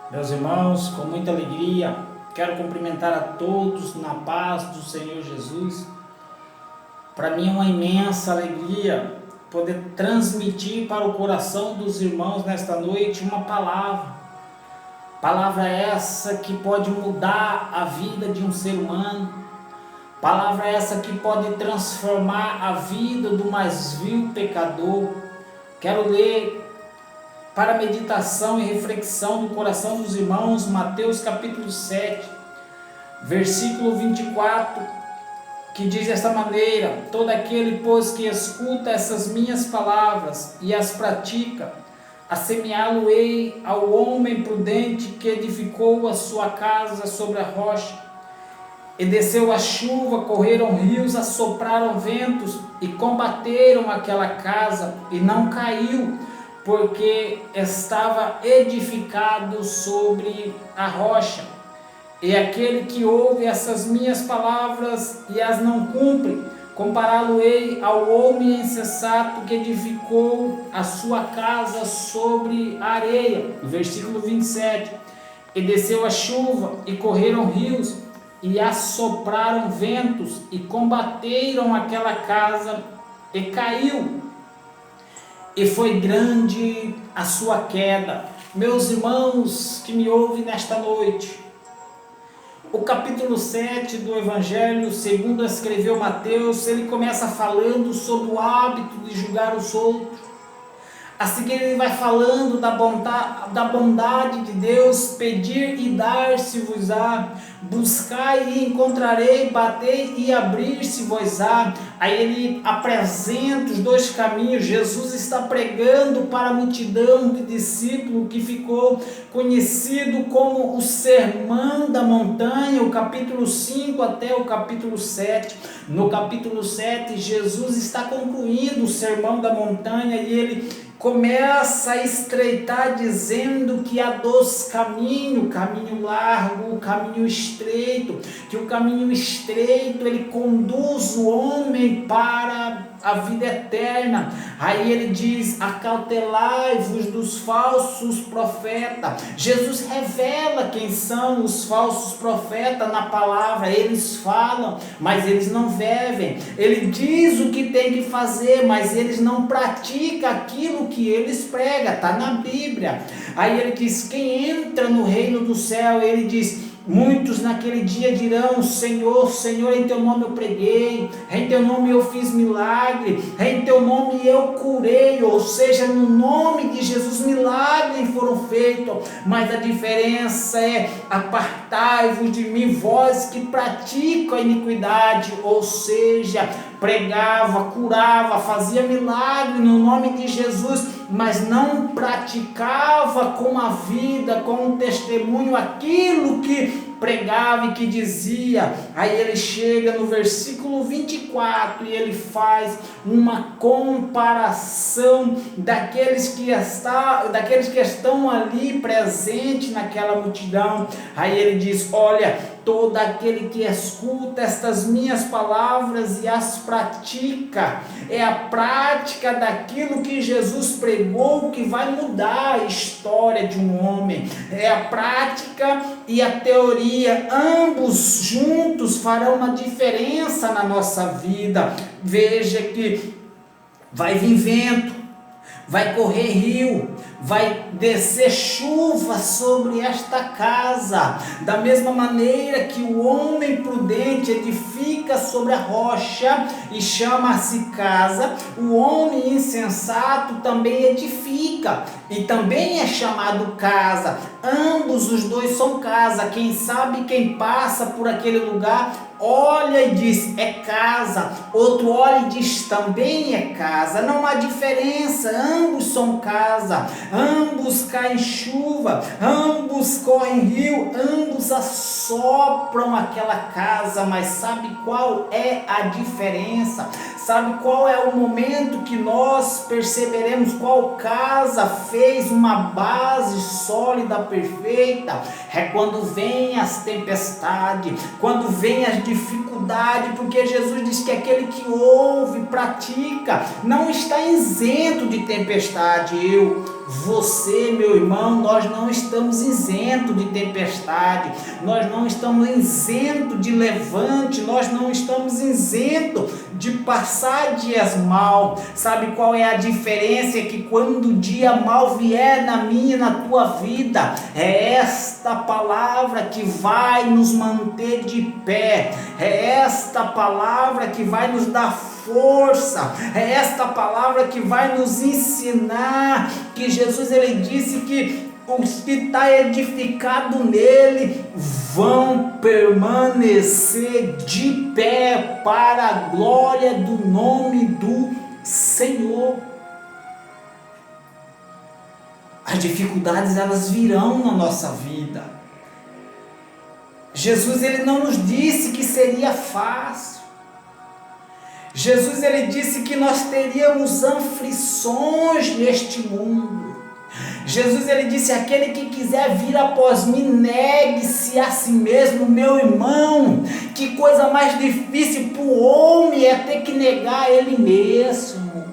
Meus irmãos, com muita alegria, quero cumprimentar a todos na paz do Senhor Jesus. Para mim é uma imensa alegria poder transmitir para o coração dos irmãos nesta noite uma palavra. Palavra essa que pode mudar a vida de um ser humano. Palavra essa que pode transformar a vida do mais vil pecador. Quero ler para meditação e reflexão do coração dos irmãos, Mateus capítulo 7, versículo 24, que diz desta maneira: todo aquele, pois, que escuta essas minhas palavras e as pratica, assemelhá-lo-ei ao homem prudente que edificou a sua casa sobre a rocha. E desceu a chuva, correram rios, assopraram ventos e combateram aquela casa, e não caiu, porque estava edificado sobre a rocha. E aquele que ouve essas minhas palavras e as não cumpre, compará-lo-ei ao homem insensato que edificou a sua casa sobre a areia. Versículo 27. E desceu a chuva, e correram rios, e assopraram ventos, e combateram aquela casa, e caiu, e foi grande a sua queda. Meus irmãos que me ouvem nesta noite, o capítulo 7 do Evangelho segundo escreveu Mateus, ele começa falando sobre o hábito de julgar os outros. A seguir ele vai falando da bondade de Deus, pedir e dar-se-vos-á, buscai e encontrarei, batei e abrir-se-vos-á. Aí ele apresenta os dois caminhos. Jesus está pregando para a multidão de discípulos, que ficou conhecido como o Sermão da Montanha, o capítulo 5 até o capítulo 7. No capítulo 7, Jesus está concluindo o Sermão da Montanha e ele começa a estreitar, dizendo que há dois caminhos, o caminho largo, o caminho estreito, que o caminho estreito ele conduz o homem para a vida eterna. Aí ele diz: acautelai-vos dos falsos profetas. Jesus revela quem são os falsos profetas na palavra. Eles falam, mas eles não vivem. Ele diz o que tem que fazer, mas eles não praticam aquilo que eles pregam. Está na Bíblia. Aí ele diz: quem entra no reino do céu, ele diz: muitos naquele dia dirão: Senhor, Senhor, em teu nome eu preguei, em teu nome eu fiz milagre, em teu nome eu curei. Ou seja, no nome de Jesus milagres foram feitos, mas a diferença é: apartai-vos de mim, vós que praticam a iniquidade. Ou seja, pregava, curava, fazia milagre no nome de Jesus, mas não praticava com a vida, com o testemunho, aquilo que pregava e que dizia. Aí ele chega no versículo 24 e ele faz uma comparação daqueles que estão ali presentes naquela multidão. Aí ele diz: olha, todo aquele que escuta estas minhas palavras e as pratica, é a prática daquilo que Jesus pregou que vai mudar a história de um homem. É a prática e a teoria, ambos juntos farão uma diferença na nossa vida. Veja que vai vir vento, vai correr rio, vai descer chuva sobre esta casa. Da mesma maneira que o homem prudente edifica sobre a rocha e chama-se casa, o homem insensato também edifica e também é chamado casa. Ambos os dois são casa. Quem sabe, quem passa por aquele lugar, olha e diz: é casa. Outro olha e diz: também é casa. Não há diferença, ambos são casa, ambos caem chuva, ambos correm rio, ambos assopram aquela casa. Mas sabe qual é a diferença? Sabe qual é o momento que nós perceberemos qual casa fez uma base sólida, perfeita? É quando vem as tempestades, quando vem as dificuldades, porque Jesus diz que aquele que ouve, pratica, não está isento de tempestade. Eu Você, meu irmão, nós não estamos isentos de tempestade, nós não estamos isentos de levante, nós não estamos isentos de passar dias mal. Sabe qual é a diferença? É que quando o dia mal vier na minha e na tua vida, é esta palavra que vai nos manter de pé, é esta palavra que vai nos dar força, é esta palavra que vai nos ensinar que Jesus, ele disse que os que estão edificados nele vão permanecer de pé para a glória do nome do Senhor. As dificuldades, elas virão na nossa vida. Jesus, ele não nos disse que seria fácil. Jesus, ele disse que nós teríamos aflições neste mundo. Jesus, ele disse: aquele que quiser vir após mim, negue-se a si mesmo. Meu irmão, que coisa mais difícil para o homem é ter que negar ele mesmo.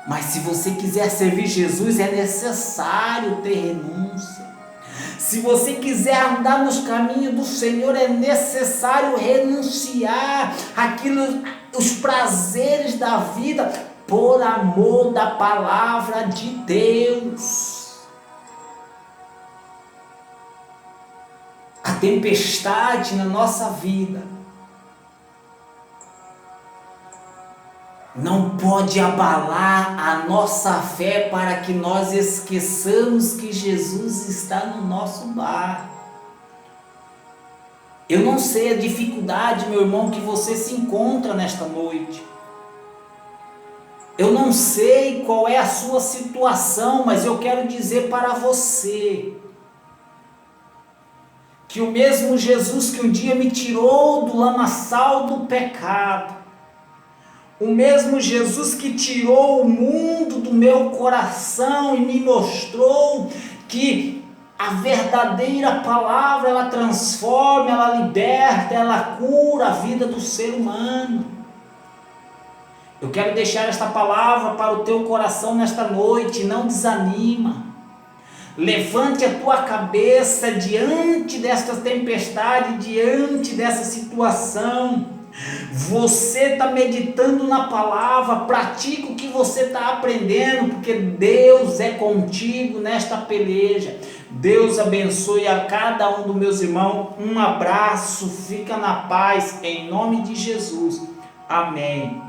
Mas se você quiser servir Jesus, é necessário ter renúncia. Se você quiser andar nos caminhos do Senhor, é necessário renunciar os prazeres da vida, por amor da palavra de Deus. A tempestade na nossa vida não pode abalar a nossa fé para que nós esqueçamos que Jesus está no nosso lar. Eu não sei a dificuldade, meu irmão, que você se encontra nesta noite. Eu não sei qual é a sua situação, mas eu quero dizer para você que o mesmo Jesus que um dia me tirou do lamaçal do pecado, o mesmo Jesus que tirou o mundo do meu coração e me mostrou que a verdadeira palavra, ela transforma, ela liberta, ela cura a vida do ser humano. Eu quero deixar esta palavra para o teu coração nesta noite. Não desanima. Levante a tua cabeça diante desta tempestade, diante dessa situação. Você está meditando na palavra, pratica o que você está aprendendo, porque Deus é contigo nesta peleja. Deus abençoe a cada um dos meus irmãos. Um abraço, fica na paz, em nome de Jesus. Amém.